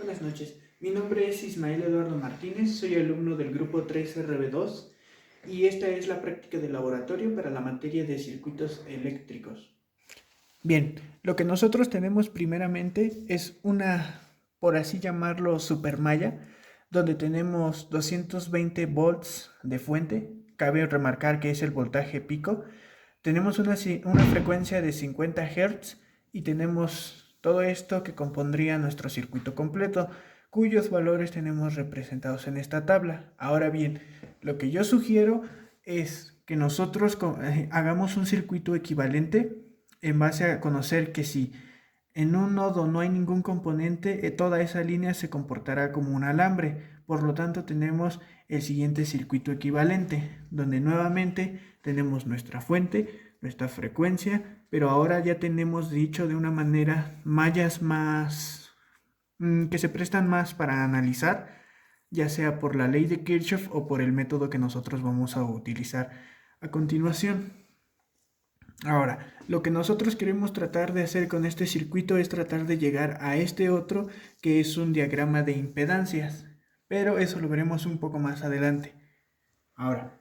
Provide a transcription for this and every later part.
Buenas noches, mi nombre es Ismael Eduardo Martínez, soy alumno del grupo 3RB2 y esta es la práctica de laboratorio para la materia de circuitos eléctricos. Bien, lo que nosotros tenemos primeramente es una, por así llamarlo, supermalla, donde tenemos 220 volts de fuente. Cabe remarcar que es el voltaje pico. Tenemos una frecuencia de 50 Hz y tenemos todo esto que compondría nuestro circuito completo, cuyos valores tenemos representados en esta tabla. Ahora bien, lo que yo sugiero es que nosotros hagamos un circuito equivalente en base a conocer que si en un nodo no hay ningún componente, toda esa línea se comportará como un alambre. Por lo tanto, tenemos el siguiente circuito equivalente, donde nuevamente tenemos nuestra fuente, nuestra frecuencia, pero ahora ya tenemos dicho de una manera mallas más que se prestan más para analizar, ya sea por la ley de Kirchhoff o por el método que nosotros vamos a utilizar a continuación. Ahora, lo que nosotros queremos tratar de hacer con este circuito es tratar de llegar a este otro que es un diagrama de impedancias, pero eso lo veremos un poco más adelante. Ahora,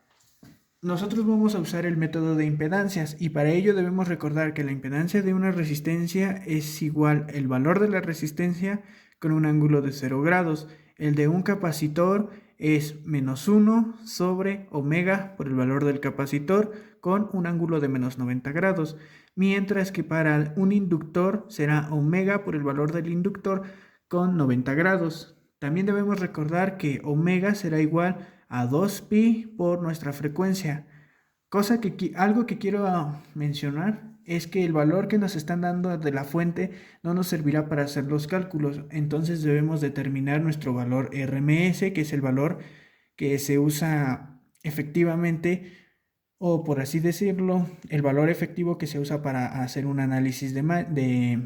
nosotros vamos a usar el método de impedancias y para ello debemos recordar que la impedancia de una resistencia es igual el valor de la resistencia con un ángulo de 0 grados. El de un capacitor es menos 1 sobre omega por el valor del capacitor con un ángulo de menos 90 grados, mientras que para un inductor será omega por el valor del inductor con 90 grados. También debemos recordar que omega será igual a 2pi por nuestra frecuencia. Algo que quiero mencionar es que el valor que nos están dando de la fuente no nos servirá para hacer los cálculos, entonces debemos determinar nuestro valor RMS, que es el valor que se usa efectivamente, o por así decirlo, el valor efectivo que se usa para hacer un análisis de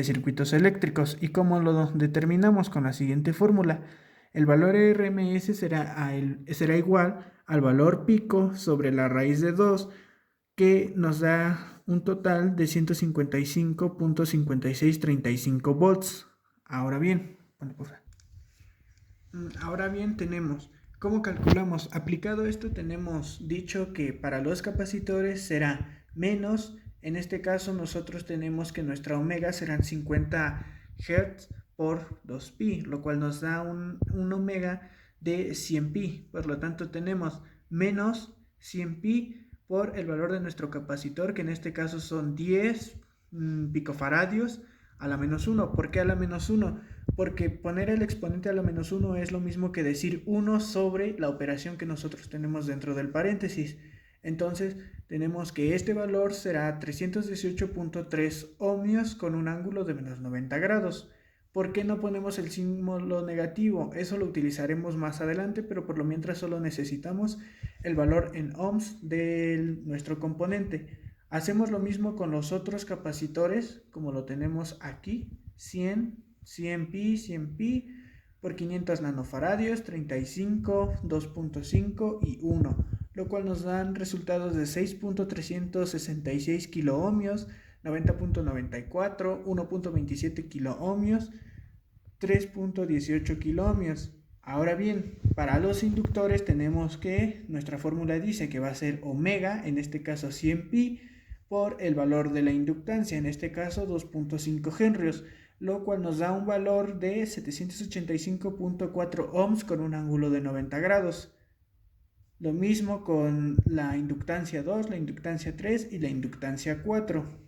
circuitos eléctricos. ¿Y cómo lo determinamos? Con la siguiente fórmula. El valor RMS será igual al valor pico sobre la raíz de 2, que nos da un total de 155.5635 volts. Ahora bien tenemos, ¿cómo calculamos? Aplicado esto tenemos dicho que para los capacitores será menos, en este caso nosotros tenemos que nuestra omega serán 50 Hz por 2pi, lo cual nos da un omega de 100 pi, por lo tanto tenemos menos 100 pi por el valor de nuestro capacitor, que en este caso son 10 picofaradios a la menos 1. ¿Por qué a la menos 1? Porque poner el exponente a la menos 1 es lo mismo que decir 1 sobre la operación que nosotros tenemos dentro del paréntesis. Entonces tenemos que este valor será 318.3 ohmios con un ángulo de menos 90 grados. ¿Por qué no ponemos el símbolo negativo? Eso lo utilizaremos más adelante, pero por lo mientras solo necesitamos el valor en ohms de nuestro componente. Hacemos lo mismo con los otros capacitores, como lo tenemos aquí, 100 pi, 100 pi por 500 nanofaradios, 35, 2.5 y 1, lo cual nos dan resultados de 6.366 kiloohmios, 90.94, 1.27 kiloohmios, 3.18 kiloohmios. Ahora bien, para los inductores tenemos que nuestra fórmula dice que va a ser omega, en este caso 100 pi, por el valor de la inductancia, en este caso 2.5 henrios, lo cual nos da un valor de 785.4 ohms con un ángulo de 90 grados. Lo mismo con la inductancia 2, la inductancia 3 y la inductancia 4.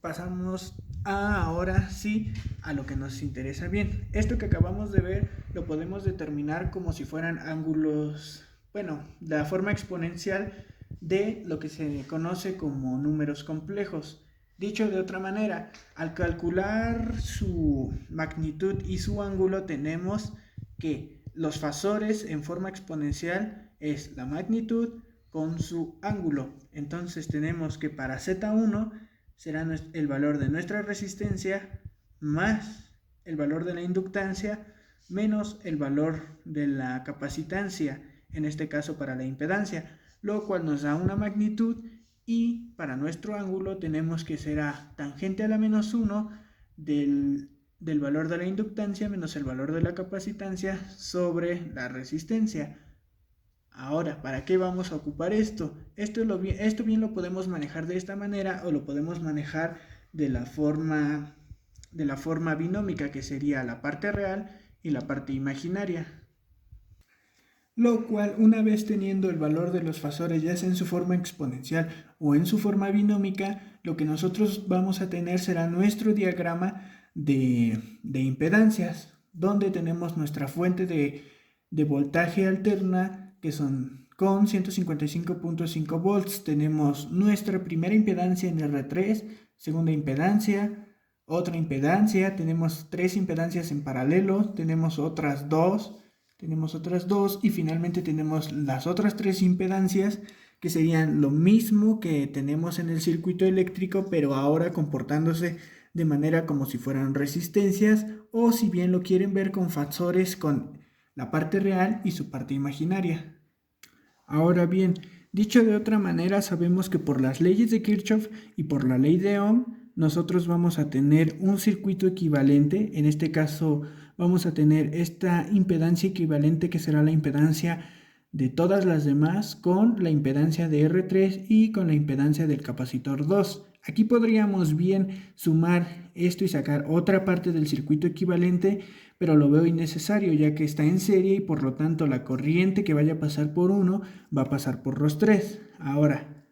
Pasamos ahora sí a lo que nos interesa bien. Esto que acabamos de ver lo podemos determinar como si fueran ángulos, bueno, la forma exponencial de lo que se conoce como números complejos. Dicho de otra manera, al calcular su magnitud y su ángulo tenemos que los fasores en forma exponencial es la magnitud con su ángulo. Entonces tenemos que para Z1 será el valor de nuestra resistencia más el valor de la inductancia menos el valor de la capacitancia, en este caso para la impedancia, lo cual nos da una magnitud y para nuestro ángulo tenemos que será tangente a la menos 1 del del valor de la inductancia menos el valor de la capacitancia sobre la resistencia. Ahora, ¿para qué vamos a ocupar esto? Esto bien lo podemos manejar de esta manera o lo podemos manejar de la forma binómica, que sería la parte real y la parte imaginaria. Lo cual, una vez teniendo el valor de los fasores ya sea en su forma exponencial o en su forma binómica, lo que nosotros vamos a tener será nuestro diagrama de impedancias, donde tenemos nuestra fuente de voltaje alterna, que son con 155.5 volts. Tenemos nuestra primera impedancia en R3, segunda impedancia, otra impedancia, tenemos 3 impedancias en paralelo, tenemos otras dos y finalmente tenemos las otras 3 impedancias, que serían lo mismo que tenemos en el circuito eléctrico, pero ahora comportándose de manera como si fueran resistencias, o si bien lo quieren ver con fasores con la parte real y su parte imaginaria. Ahora bien, dicho de otra manera, sabemos que por las leyes de Kirchhoff y por la ley de Ohm, nosotros vamos a tener un circuito equivalente. En este caso vamos a tener esta impedancia equivalente, que será la impedancia de todas las demás, con la impedancia de R3 y con la impedancia del capacitor 2. Aquí podríamos bien sumar esto y sacar otra parte del circuito equivalente, pero lo veo innecesario, ya que está en serie y por lo tanto la corriente que vaya a pasar por uno va a pasar por los 3. Ahora,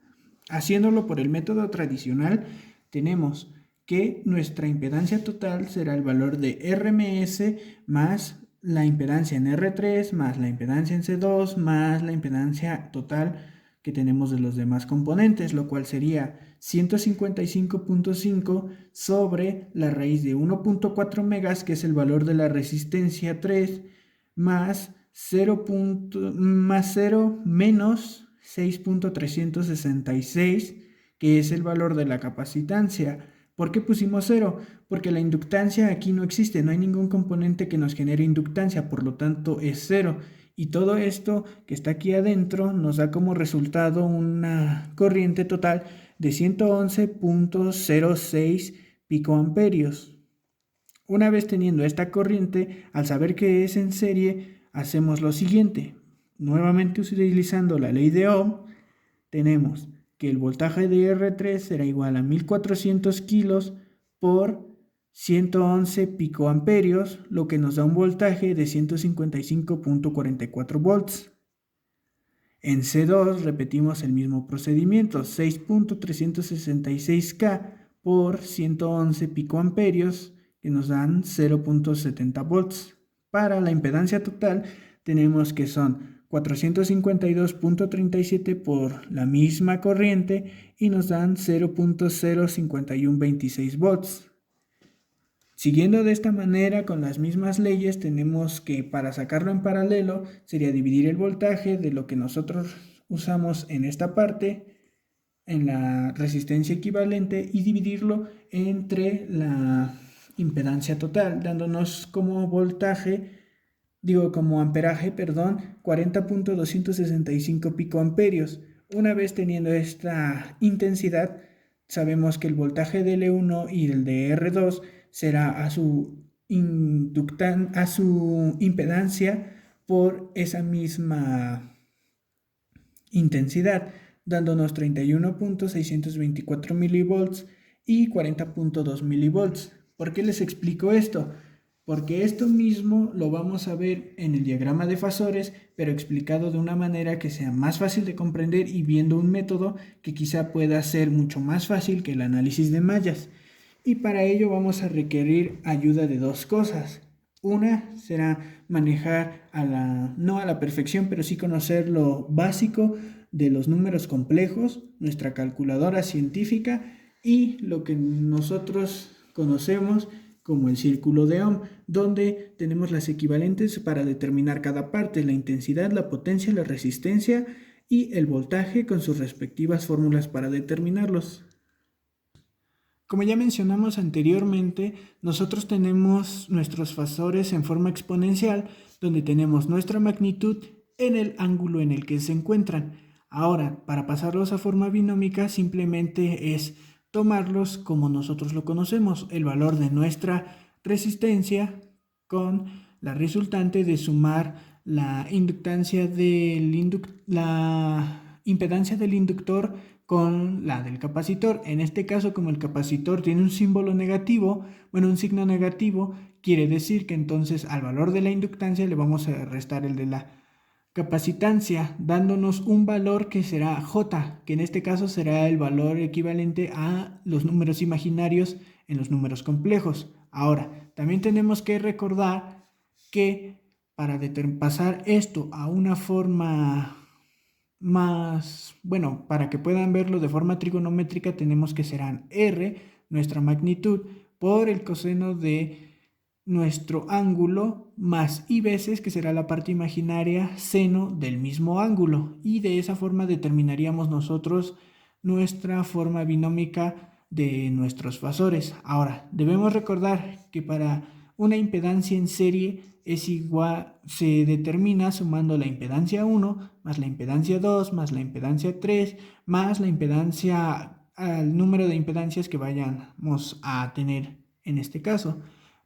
haciéndolo por el método tradicional, tenemos que nuestra impedancia total será el valor de RMS más la impedancia en R3 más la impedancia en C2 más la impedancia total que tenemos de los demás componentes, lo cual sería 155.5 sobre la raíz de 1.4 megas, que es el valor de la resistencia 3, más 0 menos 6.366, que es el valor de la capacitancia. ¿Por qué pusimos 0? Porque la inductancia aquí no existe, no hay ningún componente que nos genere inductancia, por lo tanto es 0. Y todo esto que está aquí adentro nos da como resultado una corriente total de 111.06 picoamperios. Una vez teniendo esta corriente, al saber que es en serie, hacemos lo siguiente. Nuevamente utilizando la ley de Ohm, tenemos que el voltaje de R3 será igual a 1400 kilos por 111 picoamperios, lo que nos da un voltaje de 155.44 volts. En C2 repetimos el mismo procedimiento, 6.366K por 111 picoamperios, que nos dan 0.70 volts. Para la impedancia total tenemos que son 452.37 por la misma corriente y nos dan 0.05126 volts. Siguiendo de esta manera con las mismas leyes, tenemos que para sacarlo en paralelo sería dividir el voltaje de lo que nosotros usamos en esta parte en la resistencia equivalente y dividirlo entre la impedancia total, dándonos como amperaje, 40.265 picoamperios. Una vez teniendo esta intensidad, sabemos que el voltaje de L1 y el de R2 será a su impedancia por esa misma intensidad, dándonos 31.624 milivolts y 40.2 milivolts. ¿Por qué les explico esto? Porque esto mismo lo vamos a ver en el diagrama de fasores, pero explicado de una manera que sea más fácil de comprender y viendo un método que quizá pueda ser mucho más fácil que el análisis de mallas. Y para ello vamos a requerir ayuda de dos cosas. Una será manejar no a la perfección, pero sí conocer lo básico de los números complejos, nuestra calculadora científica y lo que nosotros conocemos como el círculo de Ohm, donde tenemos las equivalentes para determinar cada parte, la intensidad, la potencia, la resistencia y el voltaje con sus respectivas fórmulas para determinarlos. Como ya mencionamos anteriormente, nosotros tenemos nuestros fasores en forma exponencial, donde tenemos nuestra magnitud en el ángulo en el que se encuentran. Ahora, para pasarlos a forma binómica, simplemente es tomarlos como nosotros lo conocemos, el valor de nuestra resistencia con la resultante de sumar la impedancia del inductor con la del capacitor. En este caso, como el capacitor tiene un símbolo negativo, un signo negativo, quiere decir que entonces al valor de la inductancia le vamos a restar el de la capacitancia, dándonos un valor que será J, que en este caso será el valor equivalente a los números imaginarios en los números complejos. Ahora, también tenemos que recordar que para pasar esto a una forma más, para que puedan verlo de forma trigonométrica, tenemos que serán R, nuestra magnitud, por el coseno de nuestro ángulo, más I veces, que será la parte imaginaria, seno del mismo ángulo. Y de esa forma determinaríamos nosotros nuestra forma binómica de nuestros fasores. Ahora, debemos recordar que para una impedancia en serie se determina sumando la impedancia 1 más la impedancia 2 más la impedancia 3 más la impedancia al número de impedancias que vayamos a tener en este caso.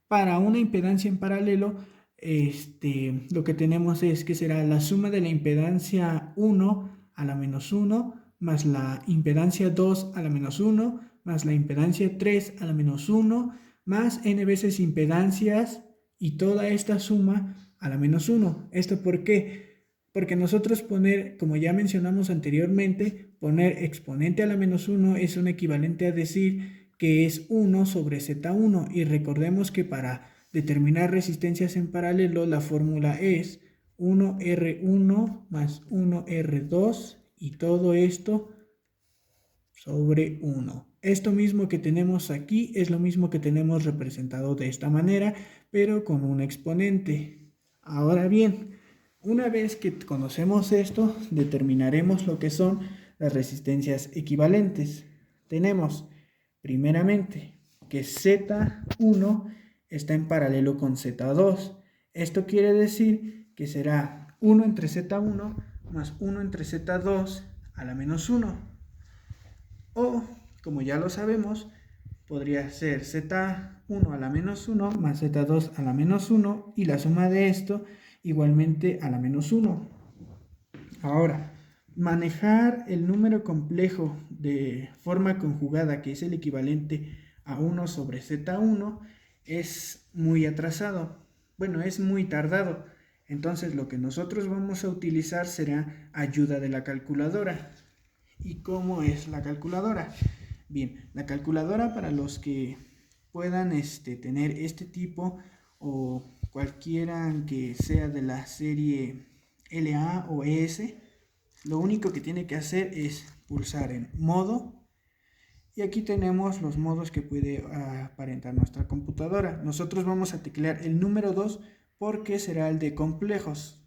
Para una impedancia en paralelo, lo que tenemos es que será la suma de la impedancia 1 a la menos 1 más la impedancia 2 a la menos 1 más la impedancia 3 a la menos 1 más n veces impedancias y toda esta suma a la menos 1. ¿Esto por qué? Porque nosotros como ya mencionamos anteriormente, poner exponente a la menos 1 es un equivalente a decir que es 1 sobre Z1. Y recordemos que para determinar resistencias en paralelo, la fórmula es 1R1 más 1R2 y todo esto sobre 1. Esto mismo que tenemos aquí es lo mismo que tenemos representado de esta manera, pero con un exponente. Ahora bien, una vez que conocemos esto, determinaremos lo que son las resistencias equivalentes. Tenemos, primeramente, que Z1 está en paralelo con Z2. Esto quiere decir que será 1 entre Z1 más 1 entre Z2 a la menos 1. O, como ya lo sabemos, podría ser Z1 a la menos 1 más Z2 a la menos 1 y la suma de esto igualmente a la menos 1. Ahora, manejar el número complejo de forma conjugada, que es el equivalente a 1 sobre Z1, es muy atrasado. Es muy tardado. Entonces, lo que nosotros vamos a utilizar será ayuda de la calculadora. ¿Y cómo es la calculadora? Bien, la calculadora, para los que puedan tener este tipo o cualquiera que sea de la serie LA o ES, lo único que tiene que hacer es pulsar en modo y aquí tenemos los modos que puede aparentar nuestra computadora. Nosotros vamos a teclear el número 2 porque será el de complejos.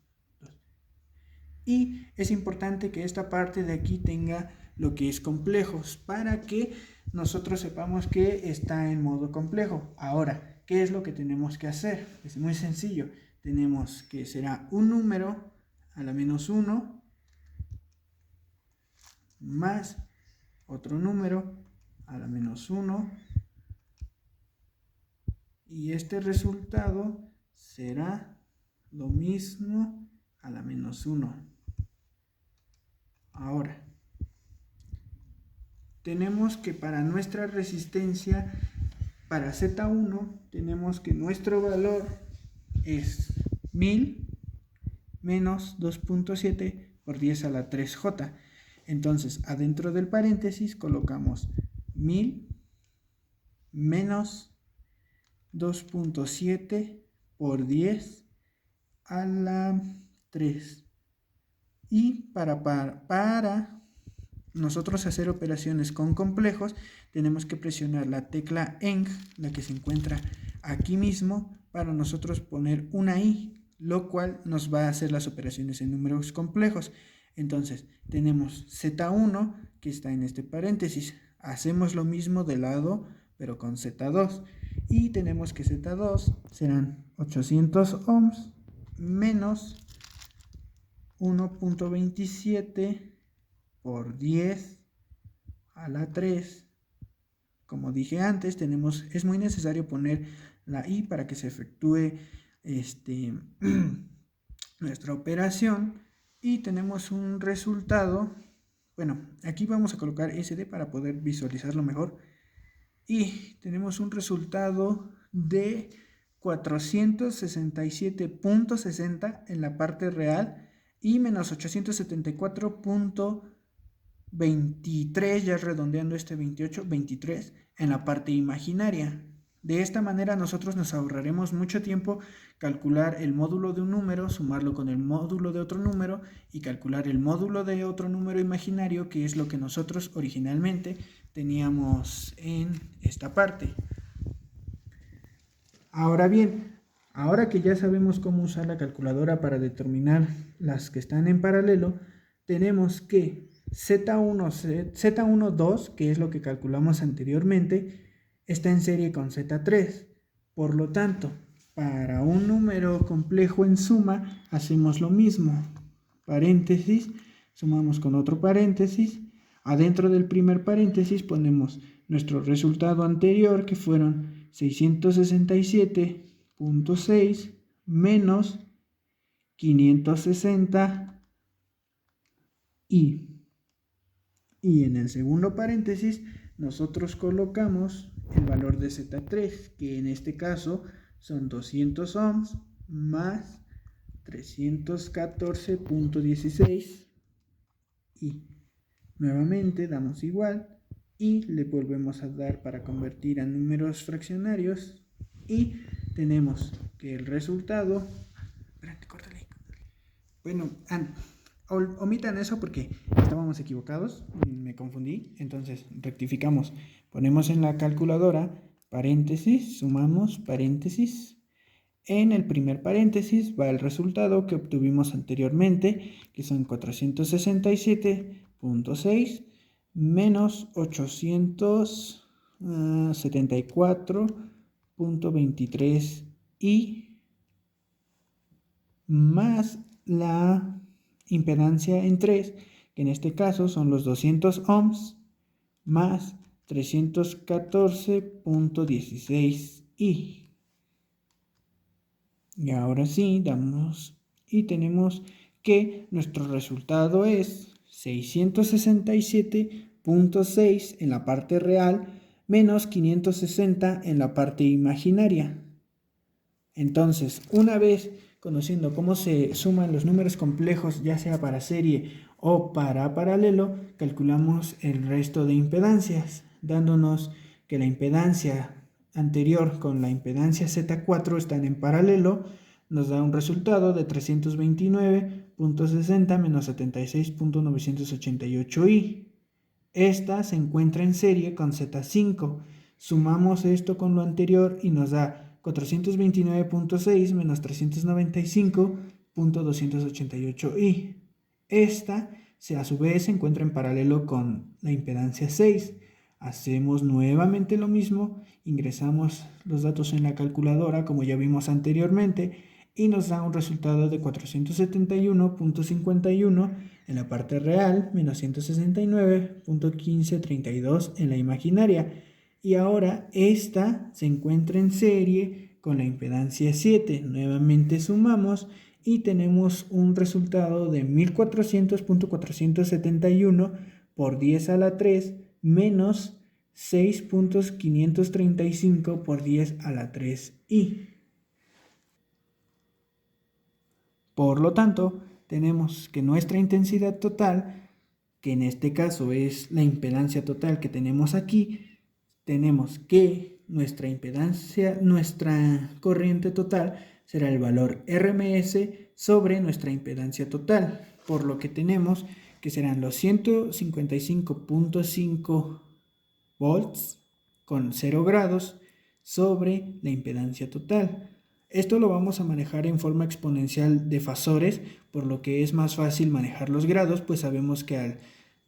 Y es importante que esta parte de aquí tenga lo que es complejos para que nosotros sepamos que está en modo complejo. Ahora, ¿qué es lo que tenemos que hacer? Es muy sencillo. Tenemos que será un número a la menos 1 más otro número a la menos 1 y este resultado será lo mismo a la menos 1. Ahora, tenemos que para nuestra resistencia, para Z1, tenemos que nuestro valor es 1000 menos 2.7 por 10 a la 3J. Entonces, adentro del paréntesis colocamos 1000 menos 2.7 por 10 a la 3. Y para nosotros hacer operaciones con complejos, tenemos que presionar la tecla ENG, la que se encuentra aquí mismo, para nosotros poner una I, lo cual nos va a hacer las operaciones en números complejos. Entonces, tenemos Z1, que está en este paréntesis. Hacemos lo mismo de lado, pero con Z2. Y tenemos que Z2 serán 800 ohms menos 1.27 por 10 a la 3. Como dije antes, es muy necesario poner la I para que se efectúe nuestra operación y tenemos un resultado. Bueno, aquí vamos a colocar SD para poder visualizarlo mejor y tenemos un resultado de 467.60 en la parte real y menos 874.23, ya redondeando 28, 23 en la parte imaginaria. De esta manera nosotros nos ahorraremos mucho tiempo calcular el módulo de un número, sumarlo con el módulo de otro número y calcular el módulo de otro número imaginario, que es lo que nosotros originalmente teníamos en esta parte. Ahora bien, ahora que ya sabemos cómo usar la calculadora para determinar las que están en paralelo, tenemos que Z12, que es lo que calculamos anteriormente, está en serie con Z3. Por lo tanto, para un número complejo en suma, hacemos lo mismo. Paréntesis, sumamos con otro paréntesis. Adentro del primer paréntesis ponemos nuestro resultado anterior, que fueron 667.6 menos 560 y en el segundo paréntesis nosotros colocamos el valor de Z3, que en este caso son 200 ohms más 314.16 y nuevamente damos igual y le volvemos a dar para convertir a números fraccionarios y tenemos que el resultado... Espérate, córtale. Bueno, omitan eso porque estábamos equivocados, me confundí, entonces rectificamos. Ponemos en la calculadora paréntesis, sumamos paréntesis. En el primer paréntesis va el resultado que obtuvimos anteriormente, que son 467.6 menos 874.23 y más la impedancia en 3, que en este caso son los 200 ohms más 314.16 y ahora sí damos y tenemos que nuestro resultado es 667.6 en la parte real menos 560 en la parte imaginaria. Entonces, una vez conociendo cómo se suman los números complejos, ya sea para serie o para paralelo, calculamos el resto de impedancias, dándonos que la impedancia anterior con la impedancia Z4 están en paralelo, nos da un resultado de 329.60 menos 76.988i. Esta se encuentra en serie con Z5. Sumamos esto con lo anterior y nos da 429.6 menos 395.288i. Esta a su vez se encuentra en paralelo con la impedancia 6. Hacemos nuevamente lo mismo, ingresamos los datos en la calculadora como ya vimos anteriormente y nos da un resultado de 471.51 en la parte real menos 169.1532 en la imaginaria. Y ahora esta se encuentra en serie con la impedancia 7. Nuevamente sumamos y tenemos un resultado de 1400.471 por 10 a la 3 menos 6.535 por 10 a la 3i. Por lo tanto, tenemos que nuestra intensidad total, que en este caso es la impedancia total que tenemos aquí, tenemos que nuestra impedancia, nuestra corriente total será el valor RMS sobre nuestra impedancia total, por lo que tenemos que serán los 155.5 volts con 0 grados sobre la impedancia total. Esto lo vamos a manejar en forma exponencial de fasores, por lo que es más fácil manejar los grados, pues sabemos que al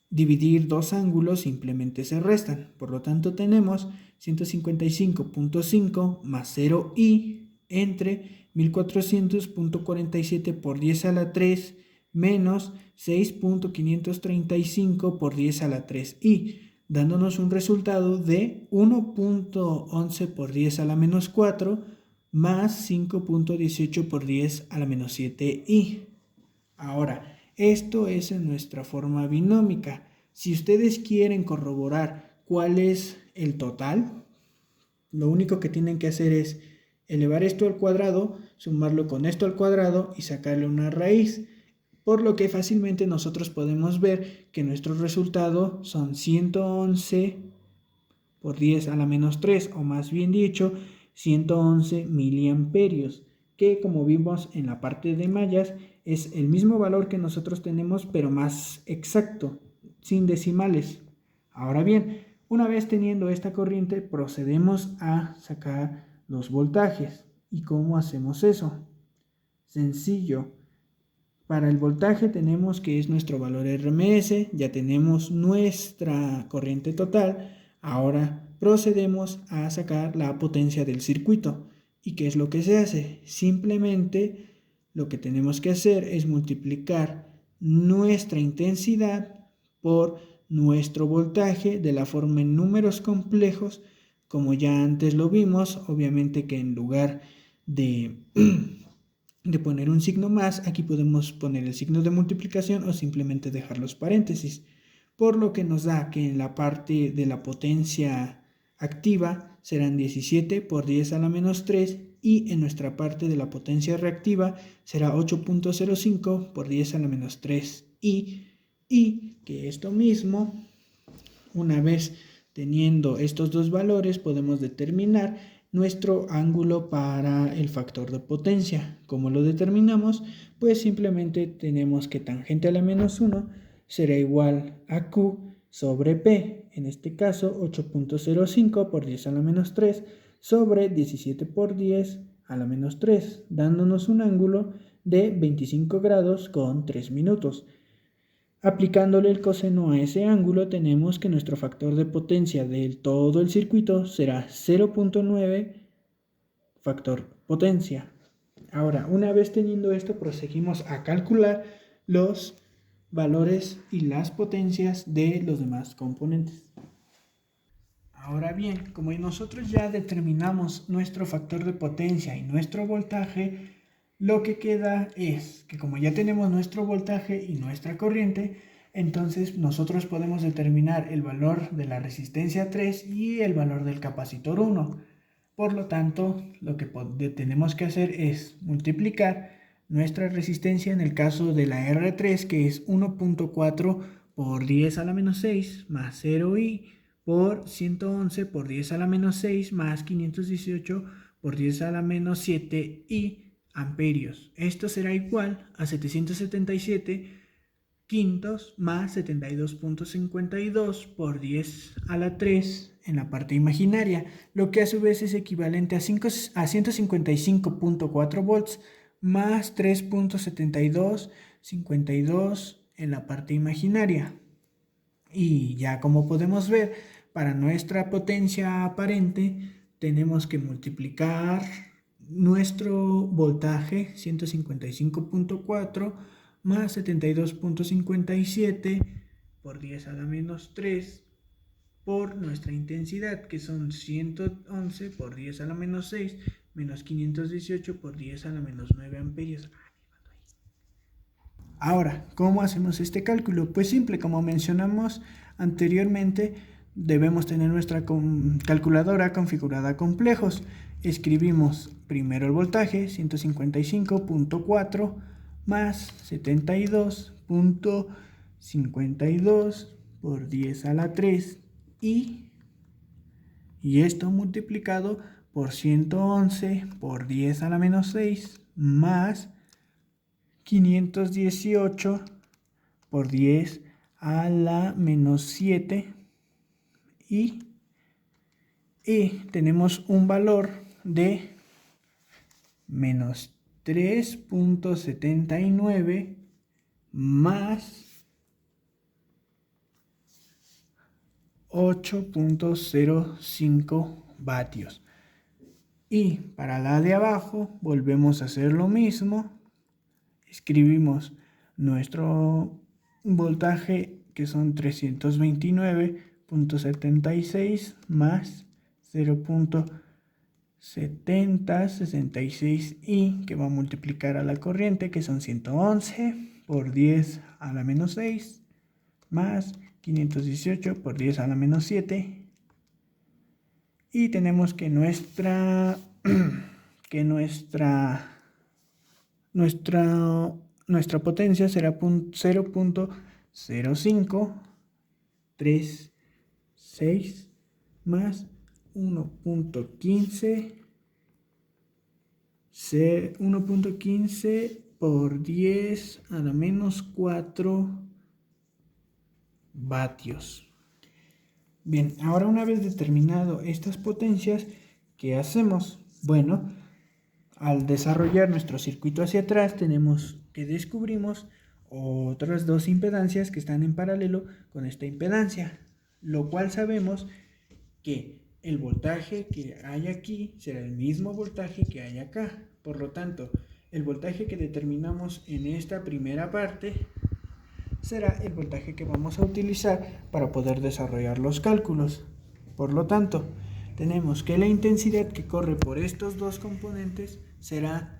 dividir dos ángulos simplemente se restan. Por lo tanto tenemos 155.5 más 0i entre 1400.47 por 10 a la 3 menos 6.535 por 10 a la 3i. dándonos un resultado de 1.11 por 10 a la menos 4 más 5.18 por 10 a la menos 7i. Ahora, esto es en nuestra forma binómica. Si ustedes quieren corroborar cuál es el total, lo único que tienen que hacer es elevar esto al cuadrado, sumarlo con esto al cuadrado y sacarle una raíz. Por lo que fácilmente nosotros podemos ver que nuestro resultado son 111 por 10 a la menos 3, o más bien dicho, 111 miliamperios, que como vimos en la parte de mallas, es el mismo valor que nosotros tenemos, pero más exacto, sin decimales. Ahora bien, una vez teniendo esta corriente, procedemos a sacar los voltajes. ¿Y cómo hacemos eso? Sencillo. Para el voltaje tenemos que es nuestro valor RMS, ya tenemos nuestra corriente total. Ahora procedemos a sacar la potencia del circuito. ¿Y qué es lo que se hace? Simplemente lo que tenemos que hacer es multiplicar nuestra intensidad por nuestro voltaje de la forma en números complejos, como ya antes lo vimos. Obviamente que en lugar de poner un signo más, aquí podemos poner el signo de multiplicación o simplemente dejar los paréntesis, por lo que nos da que en la parte de la potencia activa serán 17 por 10 a la menos 3 y en nuestra parte de la potencia reactiva será 8.05 por 10 a la menos 3 y que esto mismo, una vez teniendo estos dos valores, podemos determinar nuestro ángulo para el factor de potencia. ¿Cómo lo determinamos? Pues simplemente tenemos que tangente a la menos 1 será igual a Q sobre P, en este caso 8.05 por 10 a la menos 3 sobre 17 por 10 a la menos 3, dándonos un ángulo de 25 grados con 3 minutos. Aplicándole el coseno a ese ángulo, tenemos que nuestro factor de potencia de todo el circuito será 0.9 factor potencia. Ahora, una vez teniendo esto, proseguimos a calcular los valores y las potencias de los demás componentes. Ahora bien, como nosotros ya determinamos nuestro factor de potencia y nuestro voltaje, lo que queda es que como ya tenemos nuestro voltaje y nuestra corriente, entonces nosotros podemos determinar el valor de la resistencia 3 y el valor del capacitor 1. Por lo tanto, lo que tenemos que hacer es multiplicar nuestra resistencia en el caso de la R3, que es 1.4 por 10 a la menos 6 más 0i por 111 por 10 a la menos 6 más 518 por 10 a la menos 7 y amperios. Esto será igual a 777 quintos más 72.52 por 10 a la 3 en la parte imaginaria, lo que a su vez es equivalente a 155.4 volts más 3.7252 en la parte imaginaria. Y ya como podemos ver, para nuestra potencia aparente tenemos que multiplicar nuestro voltaje 155.4 más 72.57 por 10 a la menos 3 por nuestra intensidad, que son 111 por 10 a la menos 6 menos 518 por 10 a la menos 9 amperios. Ahora, ¿cómo hacemos este cálculo? Pues simple, como mencionamos anteriormente, debemos tener nuestra calculadora configurada a complejos. Escribimos primero el voltaje, 155.4 más 72.52 por 10 a la 3 y esto multiplicado por 111 por 10 a la menos 6 más 518 por 10 a la menos 7 y tenemos un valor de menos 3.79 más 8.05 vatios. Y para la de abajo volvemos a hacer lo mismo. Escribimos nuestro voltaje, que son 329 0.76 más 0.7066i, que va a multiplicar a la corriente, que son 111 por 10 a la menos 6, más 518 por 10 a la menos 7. Y tenemos que nuestra potencia será 0.0536 más 1.15 por 10 a la menos 4 vatios. Bien, ahora una vez determinado estas potencias, ¿qué hacemos? Bueno, al desarrollar nuestro circuito hacia atrás, tenemos que descubrimos otras dos impedancias que están en paralelo con esta impedancia, lo cual sabemos que el voltaje que hay aquí será el mismo voltaje que hay acá. Por lo tanto, el voltaje que determinamos en esta primera parte será el voltaje que vamos a utilizar para poder desarrollar los cálculos. Por lo tanto, tenemos que la intensidad que corre por estos dos componentes será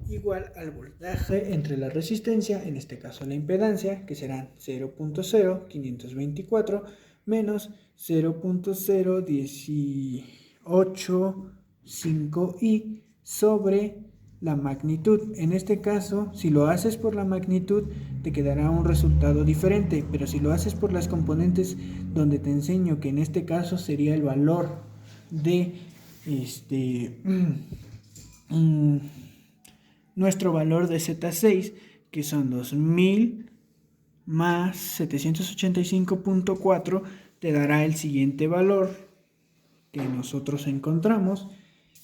igual al voltaje entre la resistencia, en este caso la impedancia, que serán 0.0524 menos 0.0185i sobre la magnitud. En este caso, si lo haces por la magnitud, te quedará un resultado diferente, pero si lo haces por las componentes, donde te enseño que en este caso sería el valor de nuestro valor de Z6, que son 2000 más 785.4, te dará el siguiente valor que nosotros encontramos,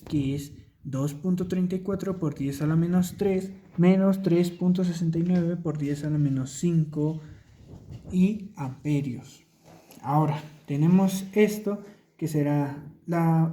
que es 2.34 por 10 a la menos 3 menos 3.69 por 10 a la menos 5 y amperios. Ahora tenemos esto, que será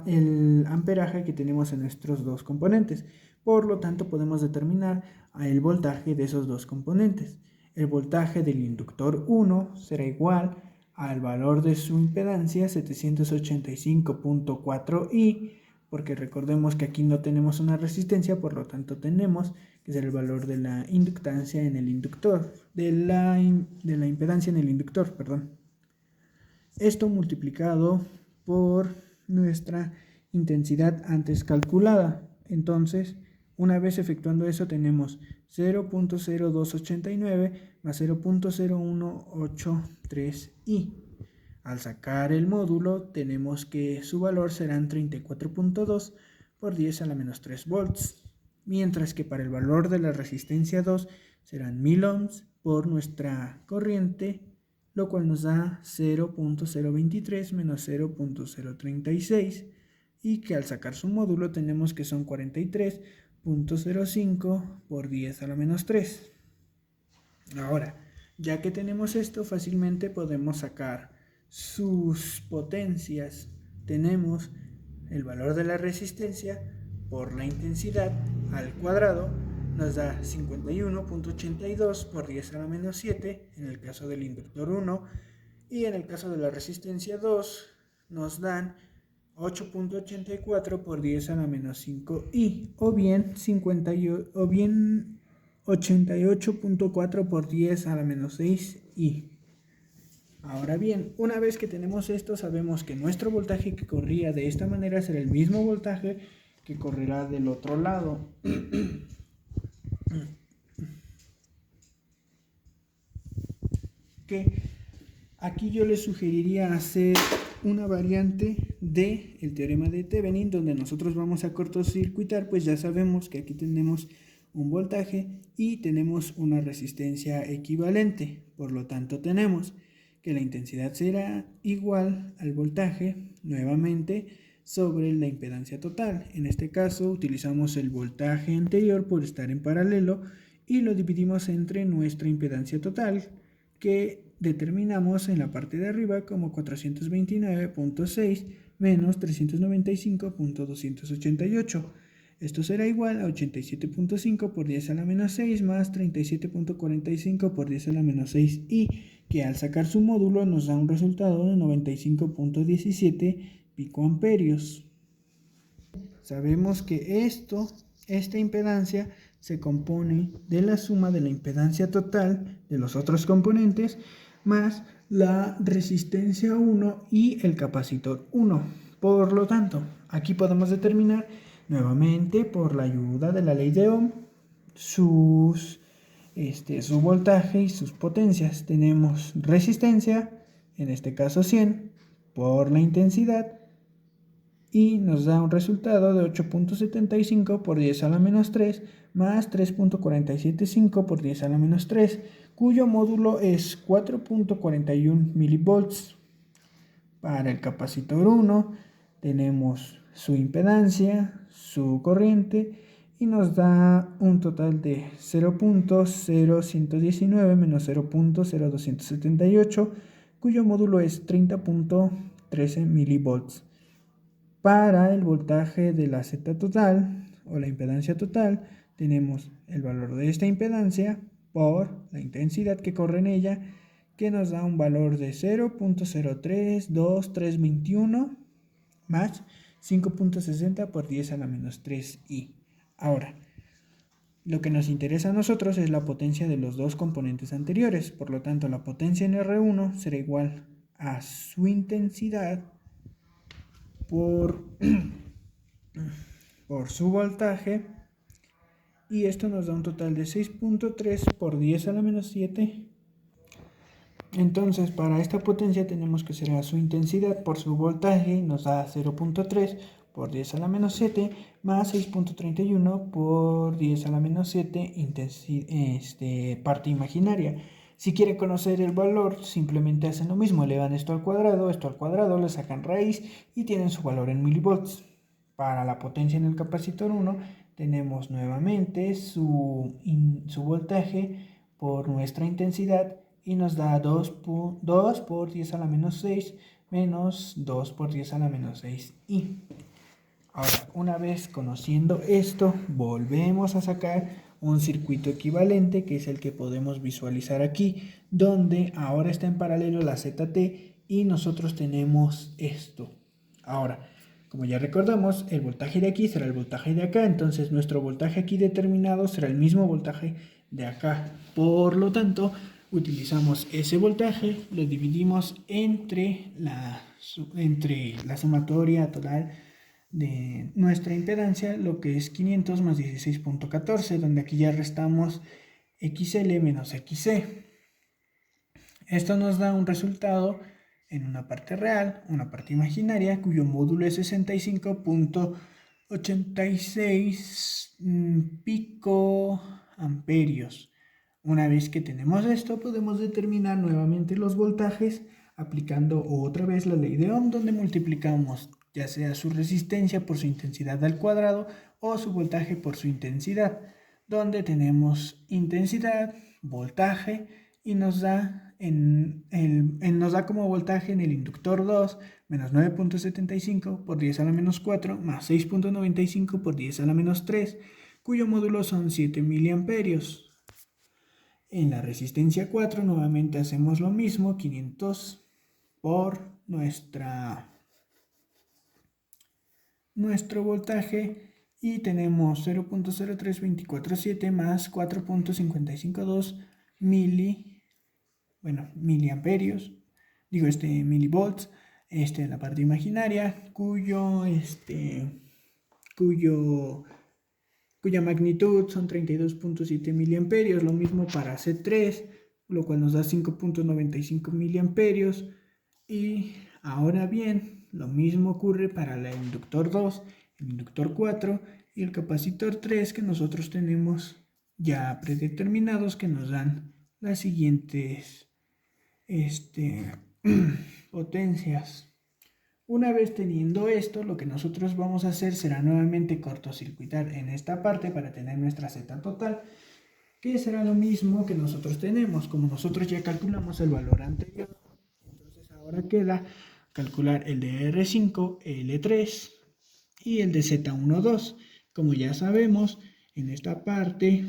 el amperaje que tenemos en nuestros dos componentes. Por lo tanto, podemos determinar el voltaje de esos dos componentes. El voltaje del inductor 1 será igual al valor de su impedancia, 785.4i, porque recordemos que aquí no tenemos una resistencia, por lo tanto tenemos que ser el valor de la inductancia en el inductor, de la impedancia en el inductor, perdón. Esto multiplicado por nuestra intensidad antes calculada. Entonces, una vez efectuando eso, tenemos 0.0289 más 0.0183i. Al sacar el módulo, tenemos que su valor serán 34.2 por 10 a la menos 3 volts, mientras que para el valor de la resistencia 2 serán 1000 ohms por nuestra corriente, lo cual nos da 0.023 menos 0.036, y que al sacar su módulo tenemos que son 43.05 por 10 a la menos 3. Ahora, ya que tenemos esto, fácilmente podemos sacar sus potencias. Tenemos el valor de la resistencia por la intensidad al cuadrado, nos da 51.82 por 10 a la menos 7 en el caso del inductor 1, y en el caso de la resistencia 2 nos dan 8.84 por 10 a la menos 5i, o bien 88.4 por 10 a la menos 6i. Ahora bien, una vez que tenemos esto, sabemos que nuestro voltaje que corría de esta manera será el mismo voltaje que correrá del otro lado. Que aquí yo les sugeriría hacer una variante del teorema de Thevenin, donde nosotros vamos a cortocircuitar, pues ya sabemos que aquí tenemos un voltaje y tenemos una resistencia equivalente. Por lo tanto, tenemos que la intensidad será igual al voltaje, nuevamente, sobre la impedancia total. En este caso, utilizamos el voltaje anterior por estar en paralelo y lo dividimos entre nuestra impedancia total, que determinamos en la parte de arriba como 429.6 menos 395.288. Esto será igual a 87.5 por 10 a la menos 6 más 37.45 por 10 a la menos 6i, que al sacar su módulo nos da un resultado de 95.17 picoamperios. Sabemos que esta impedancia se compone de la suma de la impedancia total de los otros componentes más la resistencia 1 y el capacitor 1. Por lo tanto, aquí podemos determinar nuevamente por la ayuda de la ley de Ohm su voltaje y sus potencias. Tenemos resistencia, en este caso 100, por la intensidad, y nos da un resultado de 8.75 por 10 a la menos 3 más 3.475 por 10 a la menos 3, cuyo módulo es 4.41 milivolts. Para el capacitor 1 tenemos su impedancia, su corriente, y nos da un total de 0.0119 menos 0.0278, cuyo módulo es 30.13 milivolts. Para el voltaje de la Z total o la impedancia total, tenemos el valor de esta impedancia por la intensidad que corre en ella, que nos da un valor de 0.032321 más 5.60 por 10 a la menos 3i. Ahora, lo que nos interesa a nosotros es la potencia de los dos componentes anteriores. Por lo tanto, la potencia en R1 será igual a su intensidad por su voltaje, y esto nos da un total de 6.3 por 10 a la menos 7. Entonces, para esta potencia tenemos que será su intensidad por su voltaje, nos da 0.3 por 10 a la menos 7 más 6.31 por 10 a la menos 7 parte imaginaria. Si quieren conocer el valor, simplemente hacen lo mismo, elevan esto al cuadrado, le sacan raíz y tienen su valor en milivolts. Para la potencia en el capacitor 1 tenemos nuevamente su voltaje por nuestra intensidad, y nos da 2 por 10 a la menos 6 menos 2 por 10 a la menos 6i. Ahora, una vez conociendo esto, volvemos a sacar un circuito equivalente, que es el que podemos visualizar aquí, donde ahora está en paralelo la ZT y nosotros tenemos esto. Ahora, como ya recordamos, el voltaje de aquí será el voltaje de acá, entonces nuestro voltaje aquí determinado será el mismo voltaje de acá. Por lo tanto, utilizamos ese voltaje, lo dividimos entre la sumatoria total de nuestra impedancia, lo que es 500 más 16.14, donde aquí ya restamos XL menos XC. Esto nos da un resultado en una parte real, una parte imaginaria, cuyo módulo es 65.86 picoamperios. Una vez que tenemos esto, podemos determinar nuevamente los voltajes aplicando otra vez la ley de Ohm, donde multiplicamos ya sea su resistencia por su intensidad al cuadrado o su voltaje por su intensidad, donde tenemos intensidad, voltaje, y nos da como voltaje en el inductor 2 menos 9.75 por 10 a la menos 4 más 6.95 por 10 a la menos 3, cuyo módulo son 7 miliamperios. En la resistencia 4 nuevamente hacemos lo mismo, 500 por nuestro voltaje, y tenemos 0.03247 más 4.552 miliamperios, milivolts, en la parte imaginaria, cuya magnitud son 32.7 miliamperios, lo mismo para C3, lo cual nos da 5.95 miliamperios. Y ahora bien, lo mismo ocurre para el inductor 2, el inductor 4 y el capacitor 3, que nosotros tenemos ya predeterminados, que nos dan las siguientes potencias. Una vez teniendo esto, lo que nosotros vamos a hacer será nuevamente cortocircuitar en esta parte para tener nuestra Z total, que será lo mismo que nosotros tenemos. Como nosotros ya calculamos el valor anterior, entonces ahora queda calcular el de R5, L3 y el de Z12. Como ya sabemos, en esta parte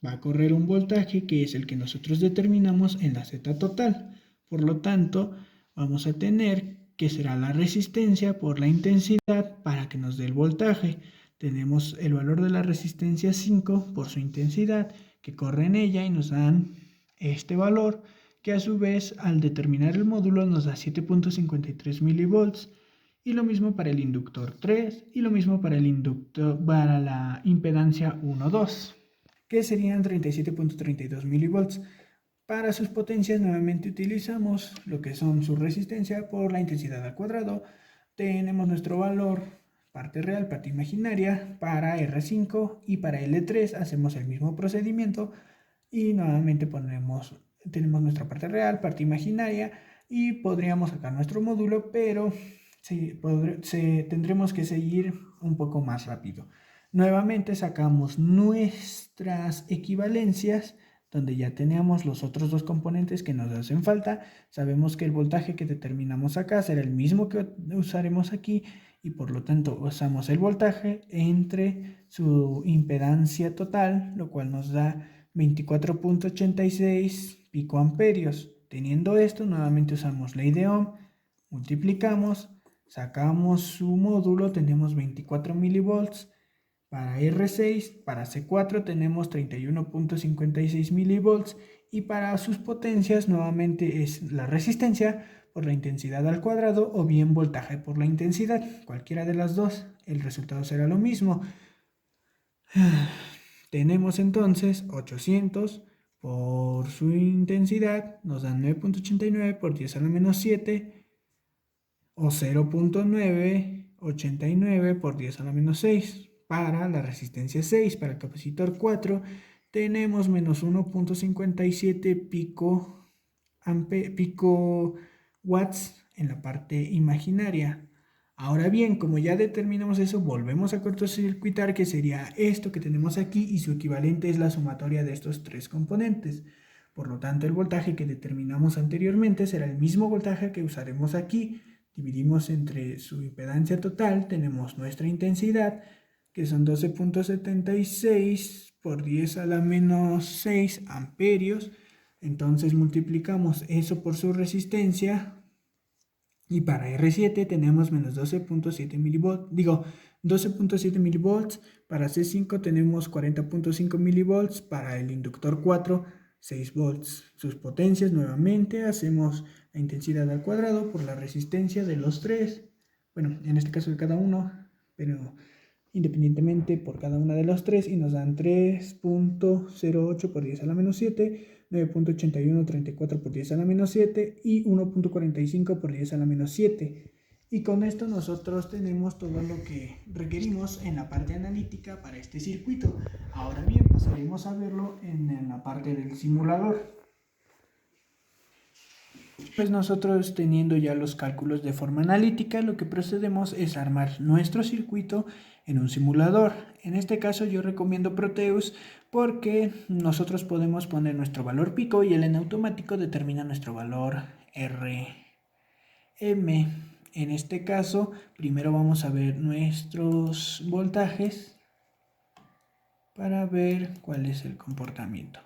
va a correr un voltaje que es el que nosotros determinamos en la Z total. Por lo tanto, vamos a tener que será la resistencia por la intensidad para que nos dé el voltaje. Tenemos el valor de la resistencia 5 por su intensidad que corre en ella y nos dan este valor que a su vez al determinar el módulo nos da 7.53 milivolts. Y lo mismo para el inductor 3 y lo mismo para el inductor para la impedancia 1,2, que serían 37.32 milivolts. Para sus potencias nuevamente utilizamos lo que son su resistencia por la intensidad al cuadrado. Tenemos nuestro valor parte real, parte imaginaria para R5 y para L3 hacemos el mismo procedimiento y nuevamente tenemos nuestra parte real, parte imaginaria y podríamos sacar nuestro módulo, pero tendremos que seguir un poco más rápido. Nuevamente sacamos nuestras equivalencias donde ya teníamos los otros dos componentes que nos hacen falta. Sabemos que el voltaje que determinamos acá será el mismo que usaremos aquí y por lo tanto usamos el voltaje entre su impedancia total, lo cual nos da 24.86 picoamperios. Teniendo esto, nuevamente usamos ley de Ohm, multiplicamos, sacamos su módulo, tenemos 24 milivolts. Para R6, para C4 tenemos 31.56 milivolts y para sus potencias nuevamente es la resistencia por la intensidad al cuadrado o bien voltaje por la intensidad, cualquiera de las dos, el resultado será lo mismo. Tenemos entonces 800 por su intensidad, nos dan 9.89 por 10 a la menos 7 o 0.989 por 10 a la menos 6. Para la resistencia 6, para el capacitor 4, tenemos menos 1.57 pico watts en la parte imaginaria. Ahora bien, como ya determinamos eso, volvemos a cortocircuitar, que sería esto que tenemos aquí, y su equivalente es la sumatoria de estos tres componentes. Por lo tanto, el voltaje que determinamos anteriormente será el mismo voltaje que usaremos aquí. Dividimos entre su impedancia total, tenemos nuestra intensidad, que son 12.76 por 10 a la menos 6 amperios. Entonces multiplicamos eso por su resistencia. Y para R7 tenemos menos 12.7 milivolts, 12.7 milivolts. Para C5 tenemos 40.5 milivolts. Para el inductor 4, 6 volts. Sus potencias nuevamente hacemos la intensidad al cuadrado por la resistencia de los tres. Bueno, en este caso de cada uno, pero independientemente por cada una de los tres y nos dan 3.08 por 10 a la menos 7, 9.8134 por 10 a la menos 7 y 1.45 por 10 a la menos 7. Y con esto nosotros tenemos todo lo que requerimos en la parte analítica para este circuito. Ahora bien, pasaremos a verlo en la parte del simulador. Pues nosotros teniendo ya los cálculos de forma analítica, lo que procedemos es armar nuestro circuito en un simulador. En este caso yo recomiendo Proteus porque nosotros podemos poner nuestro valor pico y él en automático determina nuestro valor RM. En este caso, primero vamos a ver nuestros voltajes para ver cuál es el comportamiento.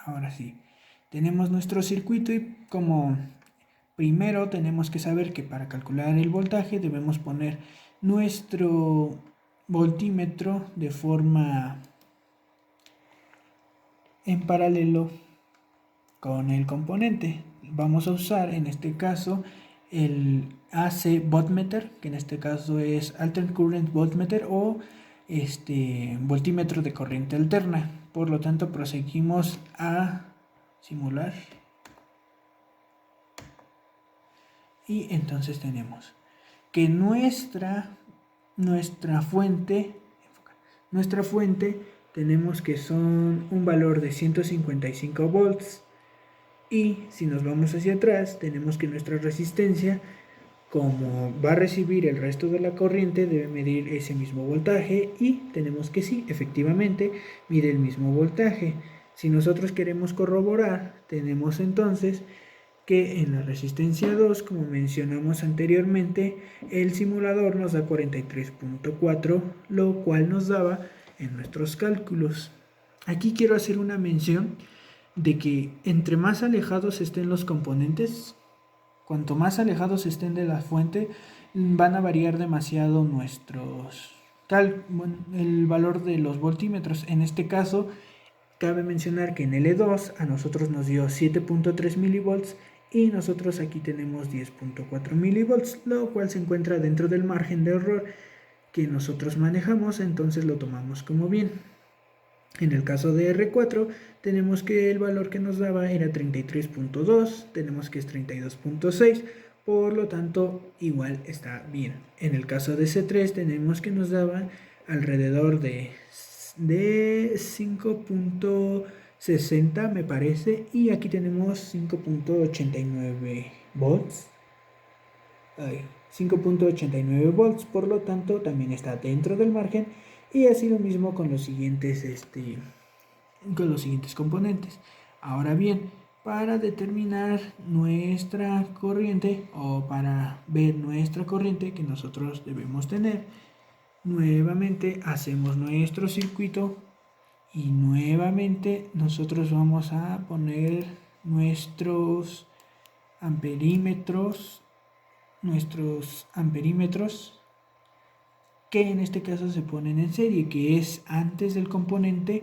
Ahora sí, tenemos nuestro circuito y como primero tenemos que saber que para calcular el voltaje debemos poner nuestro voltímetro de forma en paralelo con el componente. Vamos a usar en este caso el AC voltmeter, que en este caso es Alternate Current Voltmeter o voltímetro de corriente alterna. Por lo tanto, proseguimos a simular. Y entonces tenemos que nuestra fuente tenemos que son un valor de 155 volts. Y si nos vamos hacia atrás, tenemos que nuestra resistencia, como va a recibir el resto de la corriente, debe medir ese mismo voltaje y tenemos que sí, efectivamente, mide el mismo voltaje. Si nosotros queremos corroborar, tenemos entonces que en la resistencia 2, como mencionamos anteriormente, el simulador nos da 43.4, lo cual nos daba en nuestros cálculos. Aquí quiero hacer una mención de que entre más alejados estén los componentes, cuanto más alejados estén de la fuente, van a variar demasiado el valor de los voltímetros. En este caso, cabe mencionar que en L2 a nosotros nos dio 7.3 milivolts y nosotros aquí tenemos 10.4 milivolts, lo cual se encuentra dentro del margen de error que nosotros manejamos, entonces lo tomamos como bien. En el caso de R4 tenemos que el valor que nos daba era 33.2, tenemos que es 32.6, por lo tanto igual está bien. En el caso de C3 tenemos que nos daba alrededor de 5.60 me parece, y aquí tenemos 5.89 volts. 5.89 volts, por lo tanto también está dentro del margen, y así lo mismo con los siguientes componentes. Ahora bien, para determinar nuestra corriente o para ver nuestra corriente que nosotros debemos tener, nuevamente hacemos nuestro circuito y nuevamente nosotros vamos a poner nuestros amperímetros, que en este caso se ponen en serie, que es antes del componente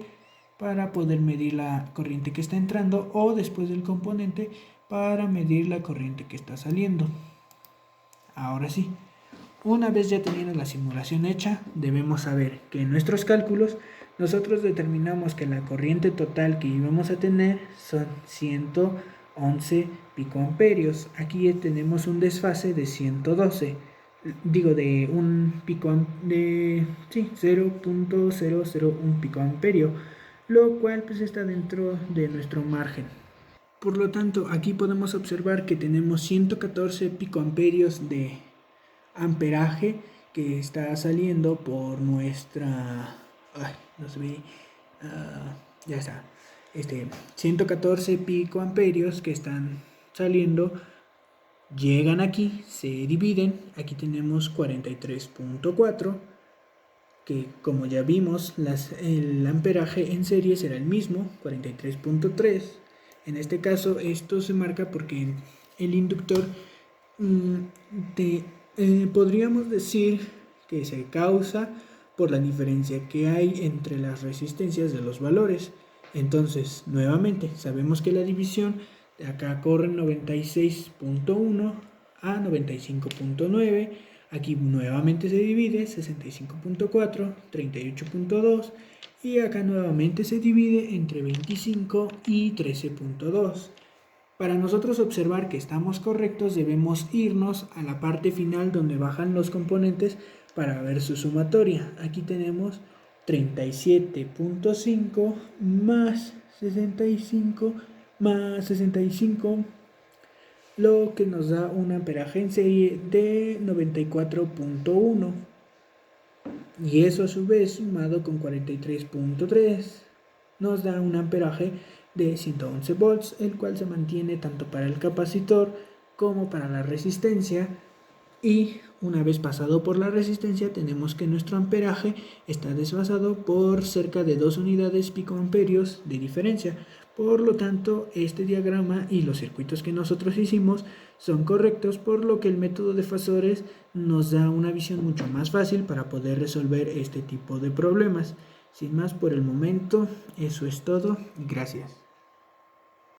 para poder medir la corriente que está entrando, o después del componente para medir la corriente que está saliendo. Ahora sí, una vez ya teniendo la simulación hecha, debemos saber que en nuestros cálculos nosotros determinamos que la corriente total que íbamos a tener son 111 picoamperios. Aquí tenemos un desfase de 112, de un de 0.001 picoamperio, lo cual pues está dentro de nuestro margen. Por lo tanto, aquí podemos observar que tenemos 114 picoamperios de amperaje que está saliendo por nuestra... no se ve... ya está. 114 picoamperios que están saliendo, llegan aquí, se dividen. Aquí tenemos 43.4, que como ya vimos, el amperaje en serie será el mismo, 43.3. En este caso, esto se marca porque el inductor podríamos decir que se causa por la diferencia que hay entre las resistencias de los valores. Entonces, nuevamente, sabemos que la división de acá corre 96.1 a 95.9. Aquí nuevamente se divide 65.4, 38.2, y acá nuevamente se divide entre 25 y 13.2. Para nosotros observar que estamos correctos, debemos irnos a la parte final donde bajan los componentes para ver su sumatoria. Aquí tenemos 37.5 más 65 más 65, lo que nos da un amperaje en serie de 94.1. Y eso a su vez, sumado con 43.3, nos da un amperaje de 111 volts, el cual se mantiene tanto para el capacitor como para la resistencia. Y una vez pasado por la resistencia, tenemos que nuestro amperaje está desfasado por cerca de 2 unidades picoamperios de diferencia. Por lo tanto, este diagrama y los circuitos que nosotros hicimos son correctos, por lo que el método de fasores nos da una visión mucho más fácil para poder resolver este tipo de problemas. Sin más por el momento, eso es todo. Gracias.